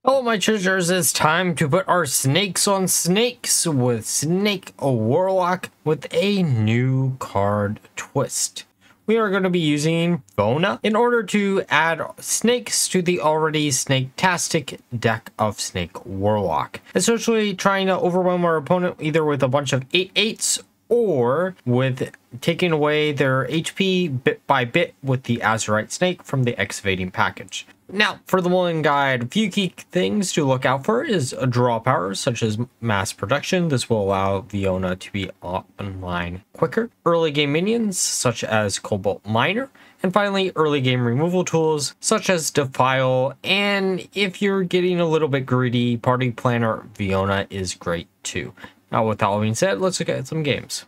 Hello my treasures, it's time to put our snakes on snakes with Snake Warlock with a new card twist. We are going to be using Vona in order to add snakes to the already snake-tastic deck of Snake Warlock. Essentially trying to overwhelm our opponent either with a bunch of 8/8s or with taking away their HP bit by bit with the Azerite Snake from the Excavating package. Now, for the Mulligan guide, a few key things to look out for is a draw power, such as mass production. This will allow Vona to be online quicker. Early game minions, such as Cobalt Miner. And finally, early game removal tools, such as Defile. And if you're getting a little bit greedy, Party Planner Vona is great too. Now, with that all being said, let's look at some games.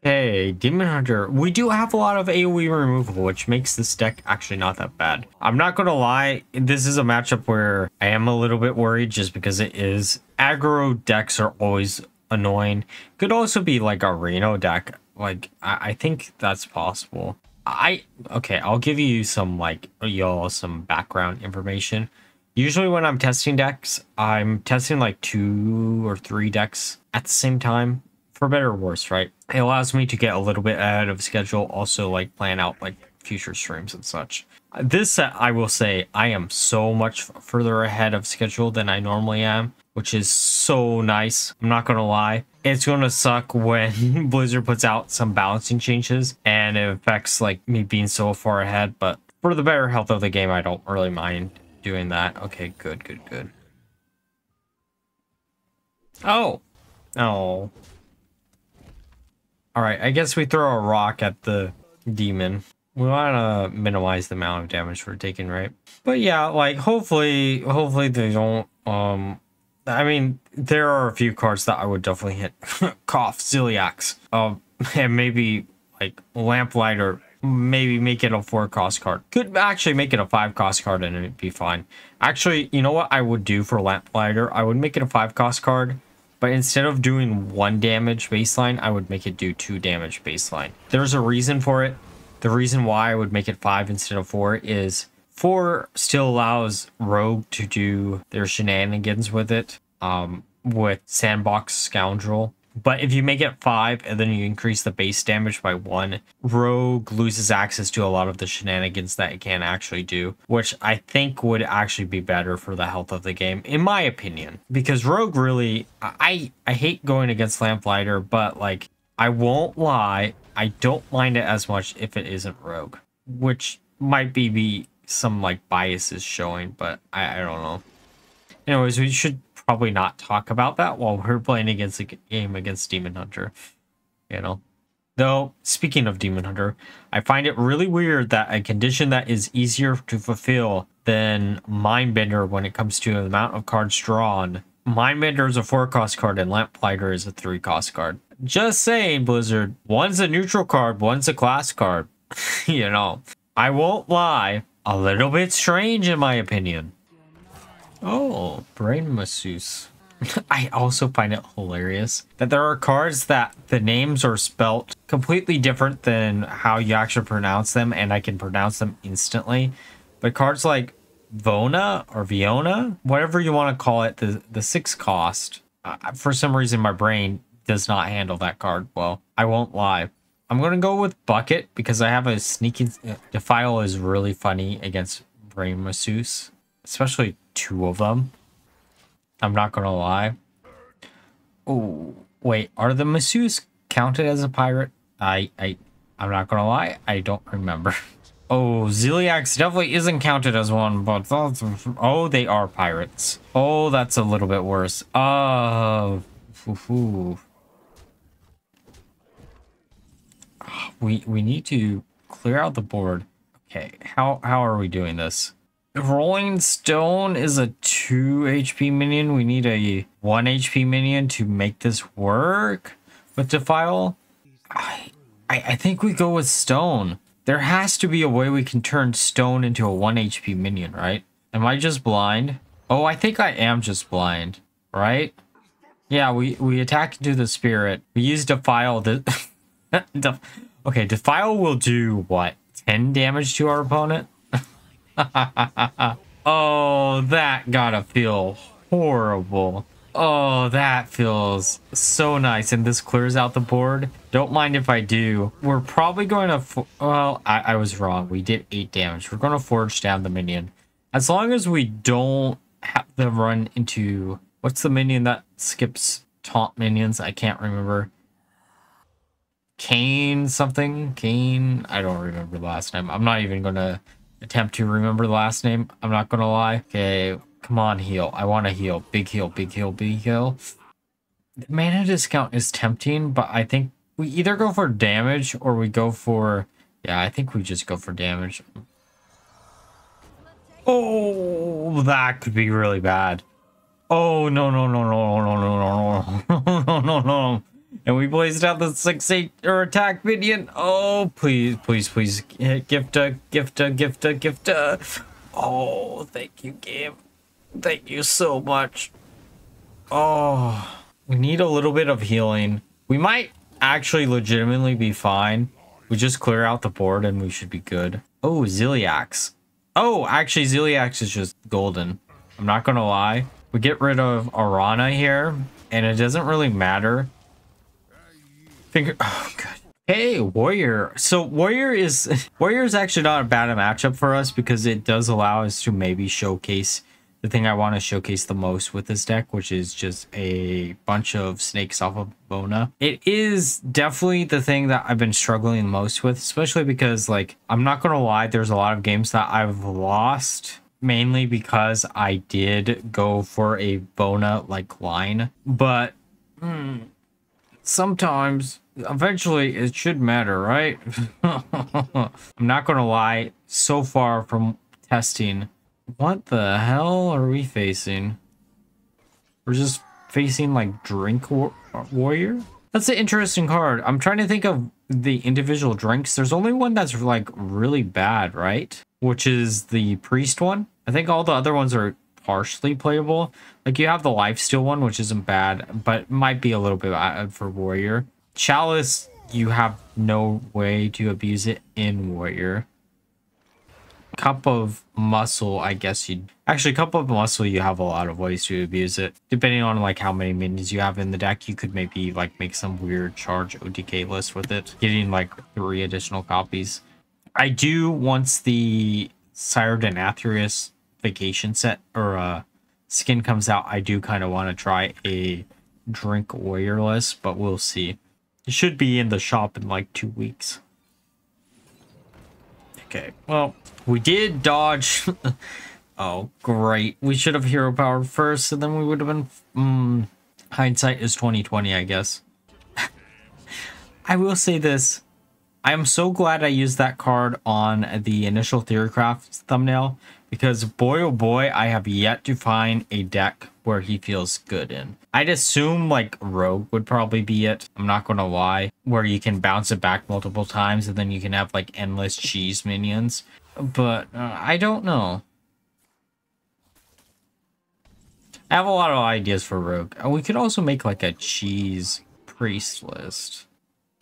Hey, Demon Hunter. We do have a lot of AoE removal, which makes this deck actually not that bad. I'm not going to lie, this is a matchup where I am a little bit worried just because it is. Aggro decks are always annoying. Could also be like a Reno deck. Like, I think that's possible. Okay, I'll give you some, like, some background information. Usually when I'm testing decks, I'm testing like 2 or 3 decks at the same time. For better or worse, right? It allows me to get a little bit ahead of schedule, also like plan out like future streams and such. This set, I will say, I am so much further ahead of schedule than I normally am, which is so nice. I'm not gonna lie. It's gonna suck when Blizzard puts out some balancing changes and it affects like me being so far ahead, but for the better health of the game, I don't really mind doing that. Okay, good. Oh. Alright, I guess we throw a rock at the demon. We want to minimize the amount of damage we're taking, right? But yeah, like, hopefully they don't, I mean, there are a few cards that I would definitely hit. Cough, Ziliax. And maybe, like, Lamplighter, maybe make it a 4-cost card. Could actually make it a 5-cost card and it'd be fine. Actually, you know what I would do for Lamplighter? I would make it a 5-cost card. But instead of doing 1 damage baseline, I would make it do 2 damage baseline. There's a reason for it. The reason why I would make it 5 instead of 4 is 4 still allows Rogue to do their shenanigans with it, with Sandbox Scoundrel. But if you make it 5 and then you increase the base damage by 1, Rogue loses access to a lot of the shenanigans that it can actually do, which I think would actually be better for the health of the game, in my opinion. Because Rogue really, I hate going against Lamplighter, but like, I won't lie, I don't mind it as much if it isn't Rogue, which might be some like biases showing, but I don't know. Anyways, we should probably not talk about that while we're playing against a game against Demon Hunter, you know. Though, speaking of Demon Hunter, I find it really weird that a condition that is easier to fulfill than Mindbender when it comes to the amount of cards drawn. Mindbender is a 4-cost card and Lamplighter is a 3-cost card. Just saying, Blizzard. One's a neutral card, one's a class card. You know, I won't lie, a little bit strange in my opinion. Oh, Brain Masseuse. I also find it hilarious that there are cards that the names are spelt completely different than how you actually pronounce them, and I can pronounce them instantly. But cards like Vona or Vona, whatever you want to call it, the 6 cost, for some reason my brain does not handle that card well. I won't lie. I'm going to go with Bucket because I have a sneaky... Defile is really funny against Brain Masseuse, especially 2 of them. I'm not gonna lie. Oh, wait, are the Masseuse counted as a pirate? I'm not gonna lie, I don't remember. Oh, Ziliax definitely isn't counted as one, but oh, they are pirates. Oh, that's a little bit worse. We need to clear out the board. Okay, how are we doing this? Rolling Stone is a 2 HP minion. We need a 1 HP minion to make this work with Defile. I think we go with Stone. There has to be a way we can turn Stone into a 1 HP minion, right? Am I just blind? Oh, I think I am just blind, right? Yeah, we attack into the spirit. We use Defile. Okay, Defile will do, what, 10 damage to our opponent? Oh, that gotta feel horrible. Oh, that feels so nice. And this clears out the board. Don't mind if I do. We're probably going to... Well, I was wrong. We did 8 damage. We're going to forge down the minion. As long as we don't have them run into... What's the minion that skips taunt minions? I can't remember. Kane something? Kane? I don't remember the last name. I'm not even going to attempt to remember the last name. I'm not going to lie. Okay, come on, heal. I want to heal. Big heal, big heal, big heal. The mana discount is tempting, but I think we either go for damage or we go for... Yeah, I think we just go for damage. Oh, that could be really bad. Oh, no, no, no, no, no, no, no, no, no, no, no. And we blazed out the 6/8 or attack minion. Oh, please, please, please. Gifta, gifta, gifta, gifta. Oh, thank you, game. Thank you so much. Oh, we need a little bit of healing. We might actually legitimately be fine. We just clear out the board and we should be good. Oh, Ziliax. Oh, actually, Ziliax is just golden. I'm not going to lie. We get rid of Arana here, and it doesn't really matter. Oh, good. Hey, Warrior. So Warrior is actually not a bad matchup for us because it does allow us to maybe showcase the thing I want to showcase the most with this deck, which is just a bunch of snakes off of Vona. It is definitely the thing that I've been struggling most with, especially because, like, I'm not going to lie, there's a lot of games that I've lost mainly because I did go for a Vona-like line. But sometimes, eventually, it should matter, right? I'm not going to lie, so far from testing... What the hell are we facing? We're just facing like Drink Warrior? That's an interesting card. I'm trying to think of the individual drinks. There's only one that's like really bad, right? Which is the Priest one. I think all the other ones are partially playable. Like you have the Lifesteal one, which isn't bad, but might be a little bit bad for Warrior. Chalice, you have no way to abuse it in Warrior. Cup of Muscle, I guess you'd... Actually, Cup of Muscle, you have a lot of ways to abuse it. Depending on, like, how many minions you have in the deck, you could maybe, like, make some weird charge OTK list with it. Getting, like, 3 additional copies. I do, once the Sire Denathrius Vacation set, or, skin comes out, I do kind of want to try a Drink Warrior list, but we'll see. It should be in the shop in, like, 2 weeks. Okay, well... We did dodge. Oh, great. We should have hero powered first, and then we would have been... hindsight is 2020, I guess. I will say this. I am so glad I used that card on the initial Theorycraft thumbnail, because boy oh boy, I have yet to find a deck where he feels good in. I'd assume like Rogue would probably be it. I'm not going to lie. Where you can bounce it back multiple times, and then you can have like endless cheese minions. But I don't know. I have a lot of ideas for Rogue. We could also make like a cheese priest list.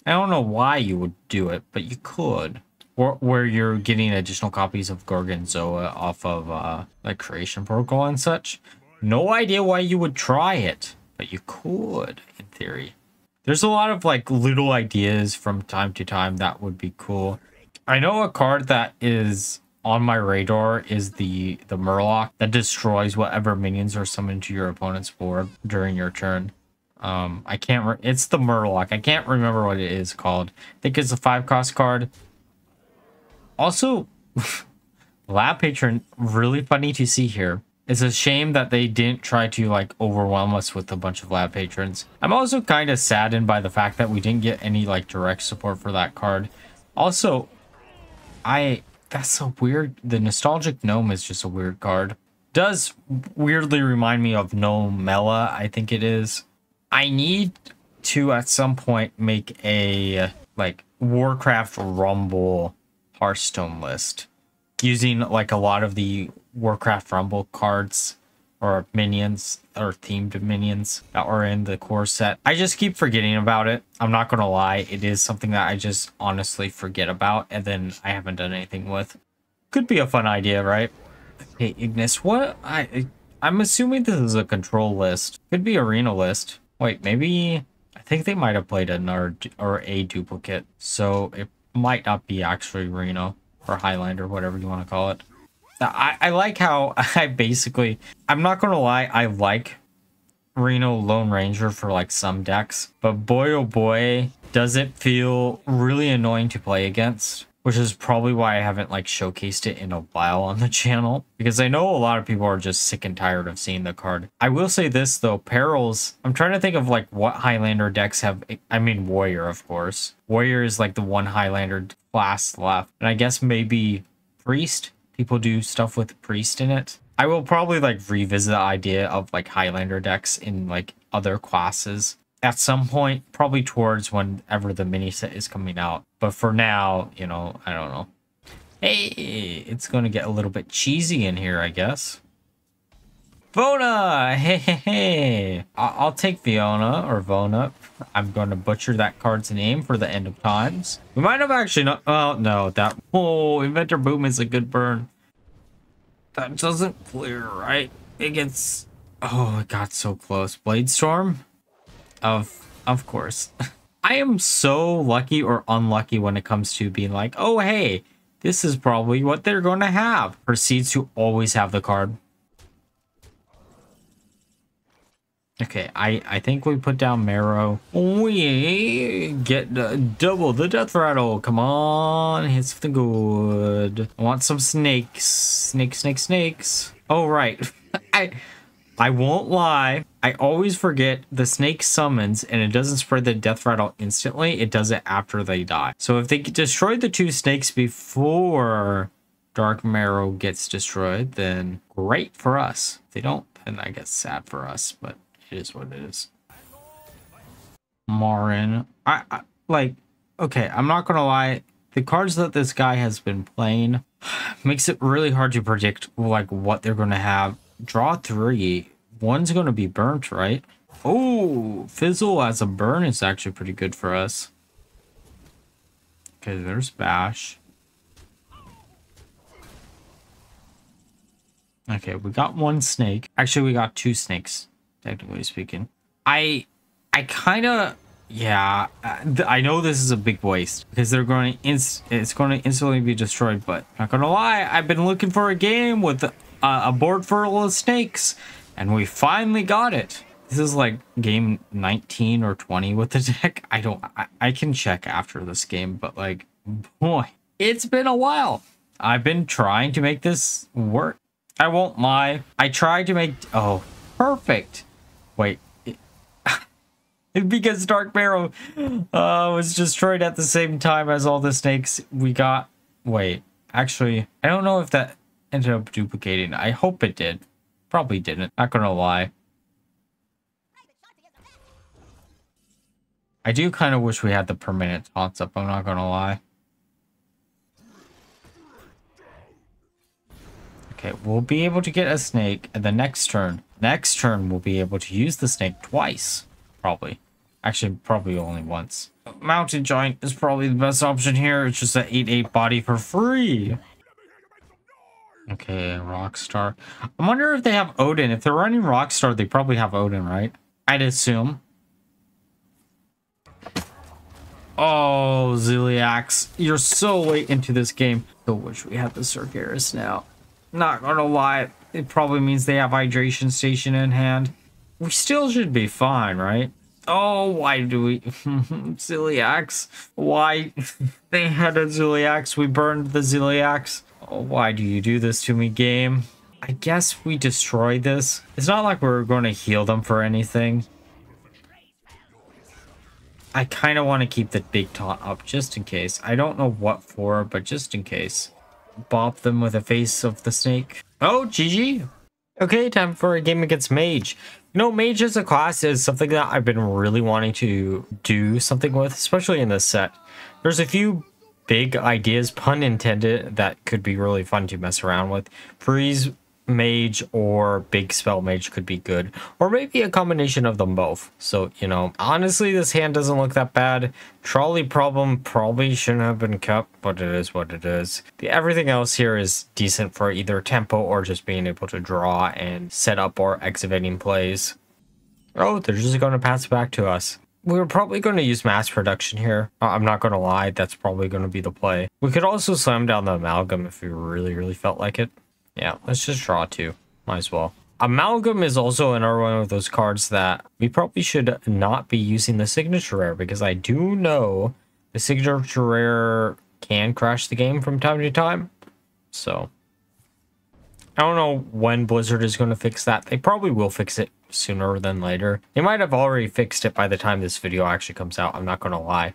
I don't know why you would do it, but you could. Or where you're getting additional copies of Gorgonzola off of like Creation Protocol and such. No idea why you would try it, but you could in theory. There's a lot of like little ideas from time to time that would be cool. I know a card that is on my radar is the Murloc that destroys whatever minions are summoned to your opponent's board during your turn. I can't. It's the Murloc. I can't remember what it is called. I think it's a 5-cost card. Also, Lab Patron, really funny to see here. It's a shame that they didn't try to like overwhelm us with a bunch of Lab Patrons. I'm also kind of saddened by the fact that we didn't get any like direct support for that card. Also, that's so weird. The Nostalgic Gnome is just a weird card. Does weirdly remind me of Gnome Mela, I think it is. I need to at some point make a like Warcraft Rumble Hearthstone list using like a lot of the Warcraft Rumble cards or minions or themed minions that are in the core set. I just keep forgetting about it. I'm not gonna lie, it is something that I just honestly forget about and then I haven't done anything with. Could be a fun idea, right? Okay, Ignis, what? I'm assuming this is a control list. Could be arena list. Wait, maybe... I think they might have played another or a duplicate, so it might not be actually Reno or Highlander, whatever you want to call it. I like how I'm not gonna lie, I like Reno Lone Ranger for like some decks, but boy oh boy, does it feel really annoying to play against. Which is probably why I haven't like showcased it in a while on the channel, because I know a lot of people are just sick and tired of seeing the card. I will say this though, Perils, I'm trying to think of like what Highlander decks have, I mean Warrior of course. Warrior is like the one Highlander class left, and I guess maybe Priest. People do stuff with Priest in it. I will probably like revisit the idea of like Highlander decks in like other classes at some point, probably towards whenever the mini set is coming out. But for now, you know, I don't know. Hey, it's going to get a little bit cheesy in here, I guess. Vona! Hey, hey, hey. I'll take Fiona or Vona. I'm going to butcher that card's name for the end of times. We might have actually not... Oh, no. That... Oh, Inventor Boom is a good burn. That doesn't clear, right? It gets... Oh, it got so close. Blade Storm? Of course. I am so lucky or unlucky when it comes to being like, oh, hey, this is probably what they're going to have. Proceeds to always have the card. Okay, I think we put down Marrow. We get double the Deathrattle. Come on, hit something good. I want some snakes. Snakes. Oh, right. I won't lie. I always forget the snake summons and it doesn't spread the Deathrattle instantly. It does it after they die. So if they destroy the two snakes before Dark Marrow gets destroyed, then great for us. If they don't, then I guess sad for us, but it is what it is. Marin. I like, okay, I'm not gonna lie. The cards that this guy has been playing makes it really hard to predict like what they're gonna have. Draw 3. One's going to be burnt, right? Oh, Fizzle as a burn is actually pretty good for us. Okay, there's Bash. Okay, we got one snake. Actually, we got two snakes, technically speaking. I kind of... Yeah, I know this is a big waste because they're going to it's going to instantly be destroyed, but not going to lie, I've been looking for a game with a board full of snakes, and we finally got it. This is like game 19 or 20 with the deck. I can check after this game, but like, boy, it's been a while. I've been trying to make this work. I won't lie. I tried to make... Oh, perfect. Wait. Because Dark Marrow was destroyed at the same time as all the snakes we got. Wait, actually, I don't know if that ended up duplicating. I hope it did. Probably didn't. Not gonna lie. I do kind of wish we had the permanent taunts up. I'm not gonna lie. Okay, we'll be able to get a snake and the next turn. Next turn, we'll be able to use the snake twice. Probably. Actually, probably only once. Mountain Giant is probably the best option here. It's just an 8/8 body for free. Okay, Rockstar. I wonder if they have Odin. If they're running Rockstar, they probably have Odin, right? I'd assume. Oh, Ziliax. You're so late into this game. I wish we had the Cergeras now. Not gonna lie. It probably means they have Hydration Station in hand. We still should be fine, right? Oh, why do we... Ziliax. Why? They had a Ziliax. We burned the Ziliax. Oh, why do you do this to me, game? I guess we destroyed this. It's not like we're going to heal them for anything. I kind of want to keep the big taunt up just in case. I don't know what for, but just in case. Bop them with the face of the snake. Oh, GG. Okay, time for a game against Mage. You know, Mage as a class is something that I've been really wanting to do something with, especially in this set. There's a few big ideas, pun intended, that could be really fun to mess around with. Freeze mage or big spell mage could be good, or maybe a combination of them both. So, you know, honestly, this hand doesn't look that bad. Trolley problem probably shouldn't have been kept, but it is what it is. Everything else here is decent for either tempo or just being able to draw and set up or excavating plays. Oh, they're just going to pass it back to us. We're probably going to use mass production here. I'm not going to lie, that's probably going to be the play. We could also slam down the Amalgam if we really felt like it. Yeah, let's just draw 2. Might as well. Amalgam is also another one of those cards that we probably should not be using the signature rare, because I do know the signature rare can crash the game from time to time. So I don't know when Blizzard is going to fix that. They probably will fix it sooner than later. They might have already fixed it by the time this video actually comes out. I'm not going to lie.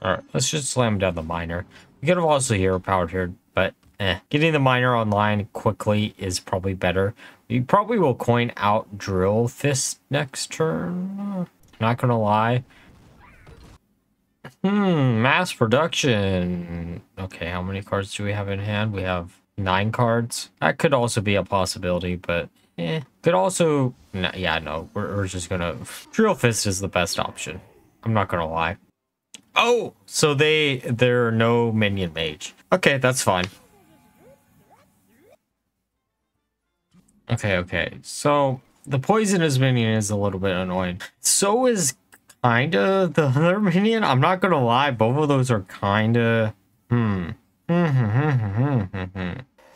All right, let's just slam down the miner. We could have also hero powered here, but getting the miner online quickly is probably better. We probably will coin out Drill Fist next turn. Not going to lie. Mass production. Okay, how many cards do we have in hand? We have 9 cards. That could also be a possibility, but could also no, we're just gonna Drill Fist is the best option. I'm not gonna lie. Oh, so they're no minion mage. Okay, that's fine. Okay, so the poisonous minion is a little bit annoying. So is kinda the other minion. I'm not gonna lie, both of those are kinda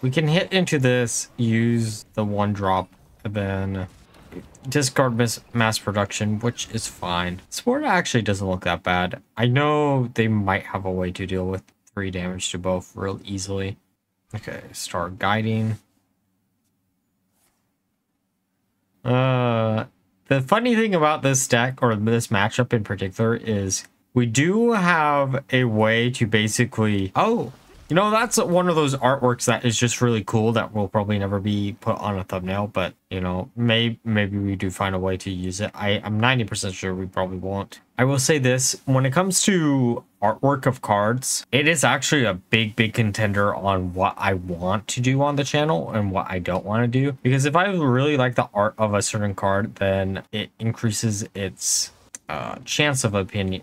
We can hit into this, use the 1-drop, and then discard mass production, which is fine. Sport actually doesn't look that bad. I know they might have a way to deal with 3 damage to both real easily. Okay, start guiding. The funny thing about this deck, or this matchup in particular, is we do have a way to basically... Oh, you know, that's one of those artworks that is just really cool that will probably never be put on a thumbnail, but, you know, maybe we do find a way to use it. I'm 90% sure we probably won't. I will say this, when it comes to artwork of cards, it is actually a big contender on what I want to do on the channel and what I don't want to do. Because if I really like the art of a certain card, then it increases its chance of appearing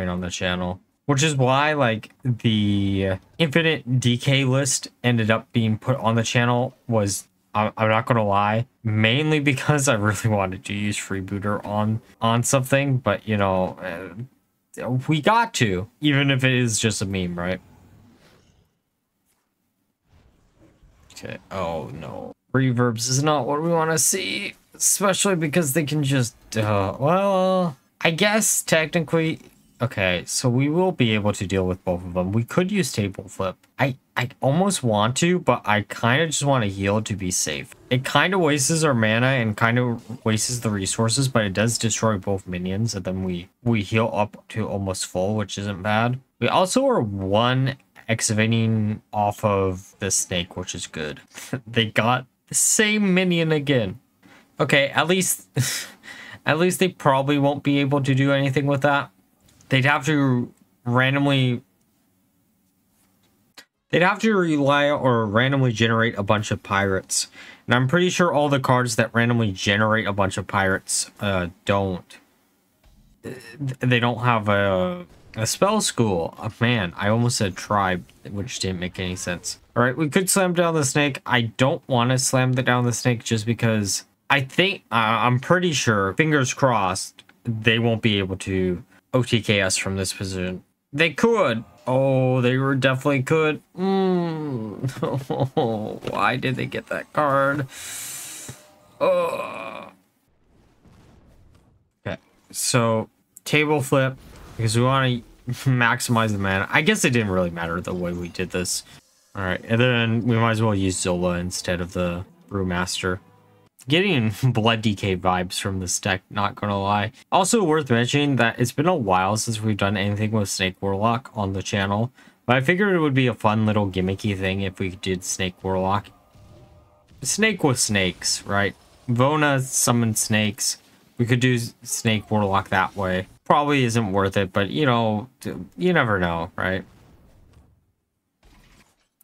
on the channel. Which is why, like, the infinite DK list ended up being put on the channel was, I'm not gonna lie, mainly because I really wanted to use Freebooter on something, but, you know, we got to, even if it is just a meme, right? Okay, oh no. Reverbs is not what we want to see, especially because they can just, well, I guess technically... Okay, so we will be able to deal with both of them. We could use Table Flip. I almost want to, but I kind of just want to heal to be safe. It kind of wastes our mana and kind of wastes the resources, but it does destroy both minions, and then we heal up to almost full, which isn't bad. We also are 1 excavating off of the snake, which is good. They got the same minion again. Okay, at least they probably won't be able to do anything with that. They'd have to randomly rely or randomly generate a bunch of pirates. And I'm pretty sure all the cards that randomly generate a bunch of pirates don't. They don't have a spell school. Oh, man, I almost said tribe, which didn't make any sense. All right, we could slam down the snake. I don't want to slam down the snake just because I think, I'm pretty sure, fingers crossed, they won't be able to OTK us from this position. They could. Oh, they were definitely could. Oh, why did they get that card? Oh. Okay, so table flip because we want to maximize the mana. I guess it didn't really matter the way we did this. All right, and then we might as well use Zola instead of the Brewmaster. Getting Blood DK vibes from this deck, not gonna lie. Also worth mentioning that it's been a while since we've done anything with Snake Warlock on the channel, but I figured it would be a fun little gimmicky thing if we did Snake Warlock. Snake with snakes, right? Vona summoned snakes. We could do Snake Warlock that way. Probably isn't worth it, but you know, you never know, right?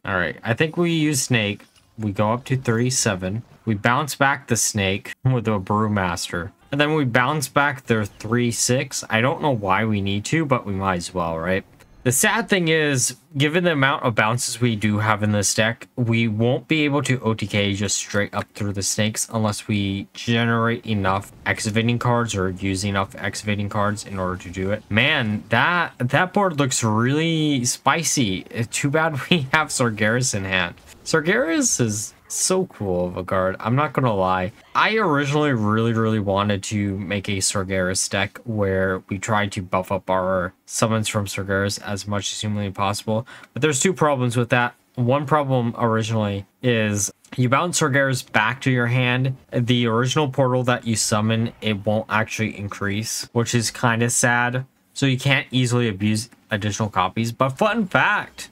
All right, I think we use Snake. we go up to 37. We bounce back the snake with a brewmaster. And then we bounce back their 3/6. I don't know why we need to, but we might as well, right? The sad thing is, given the amount of bounces we do have in this deck, we won't be able to OTK just straight up through the snakes unless we generate enough excavating cards or use enough excavating cards in order to do it. Man, that board looks really spicy. Too bad we have Sargeras in hand. Sargeras is so cool of a card. I'm not gonna lie. I originally really wanted to make a Sargeras deck where we try to buff up our summons from Sargeras as much as humanly possible. But there's two problems with that. One problem originally is you bounce Sargeras back to your hand. The original portal that you summon, it won't actually increase, which is kind of sad. So you can't easily abuse additional copies. But fun fact,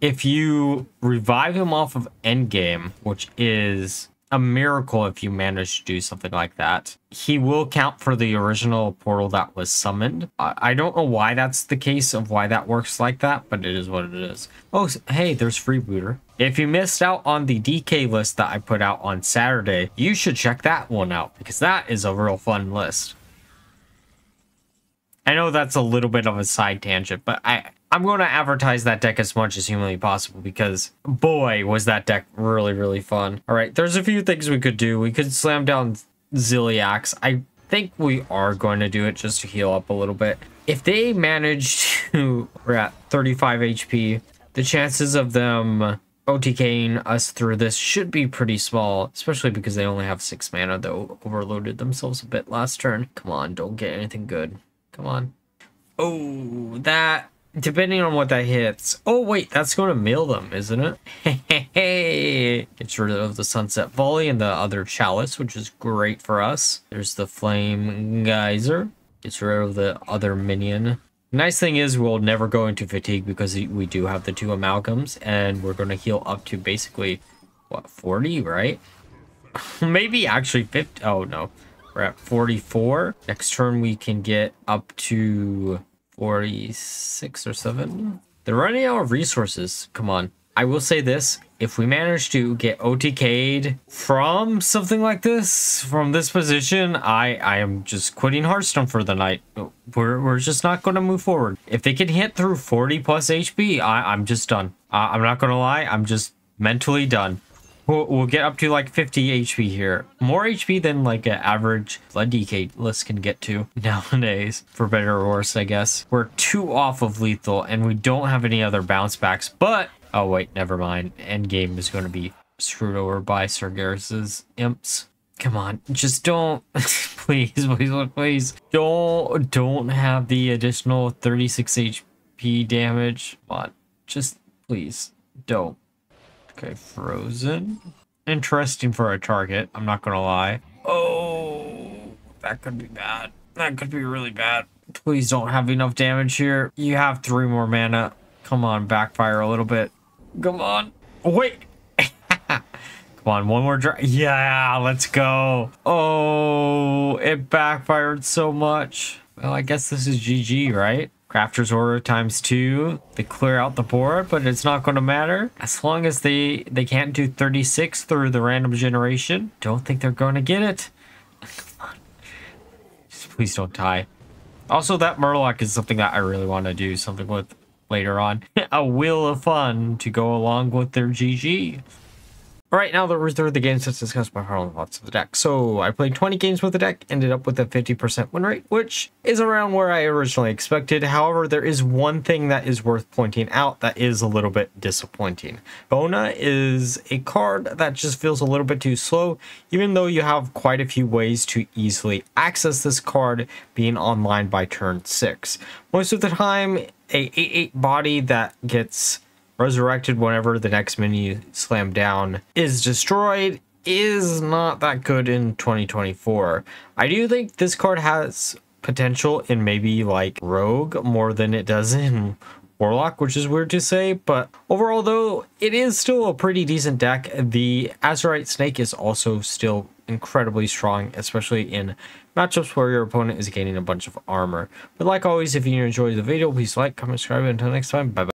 if you revive him off of endgame, which is a miracle if you manage to do something like that, he will count for the original portal that was summoned. I don't know why that's the case of why that works like that, but it is what it is. Oh, hey, there's Freebooter. If you missed out on the DK list that I put out on Saturday, you should check that one out because that is a real fun list. I know that's a little bit of a side tangent, but I'm going to advertise that deck as much as humanly possible because, boy, was that deck really fun. All right, there's a few things we could do. We could slam down Ziliax. I think we are going to do it just to heal up a little bit. If they manage to... We're at 35 HP. The chances of them OTKing us through this should be pretty small, especially because they only have 6 mana, though overloaded themselves a bit last turn. Come on, don't get anything good. Come on. Oh, that... Depending on what that hits. Oh, wait, that's going to mill them, isn't it? Hey, gets rid of the Sunset Volley and the other Chalice, which is great for us. There's the Flame Geyser. Gets rid of the other minion. Nice thing is we'll never go into fatigue because we do have the 2 Amalgams, and we're going to heal up to basically, what, 40, right? Maybe actually 50. Oh, no. We're at 44. Next turn we can get up to 46 or 7. They're running out of resources. Come on. I will say this. If we manage to get OTK'd from something like this, from this position, I am just quitting Hearthstone for the night. We're just not going to move forward. If they can hit through 40 plus HP, I'm just done. I'm not going to lie. I'm just mentally done. We'll get up to like 50 HP here. More HP than like an average Blood DK list can get to nowadays. For better or worse, I guess. We're 2 off of lethal and we don't have any other bounce backs. But, oh wait, never mind. Endgame is going to be screwed over by Sargeras' imps. Come on, just don't, please, don't have the additional 36 HP damage. Come on, just please don't. Okay, frozen. Interesting for a target, I'm not gonna lie. Oh, that could be bad. That could be really bad. Please don't have enough damage here. You have 3 more mana. Come on, backfire a little bit. Come on. Wait. Come on, one more try. Yeah, let's go. Oh, it backfired so much. Well, I guess this is GG, right? Crafter's Order ×2. They clear out the board, but it's not going to matter. As long as they can't do 36 through the random generation. Don't think they're going to get it. Come on. Just please don't die. Also, that Murloc is something that I really want to do something with later on. A Wheel of Fun to go along with their GG. Alright, now that we're through the games, let's discuss my final thoughts of the deck. So, I played 20 games with the deck, ended up with a 50% win rate, which is around where I originally expected. However, there is one thing that is worth pointing out that is a little bit disappointing. Vona is a card that just feels a little bit too slow, even though you have quite a few ways to easily access this card being online by turn 6. Most of the time, a 8/8 body that gets resurrected whenever the next mini slam down is destroyed is not that good in 2024. I do think this card has potential in maybe like Rogue more than it does in Warlock, which is weird to say, but overall though, it is still a pretty decent deck. The Azerite Snake is also still incredibly strong, especially in matchups where your opponent is gaining a bunch of armor. But like always, if you enjoyed the video, please like, comment, subscribe, and until next time, bye bye.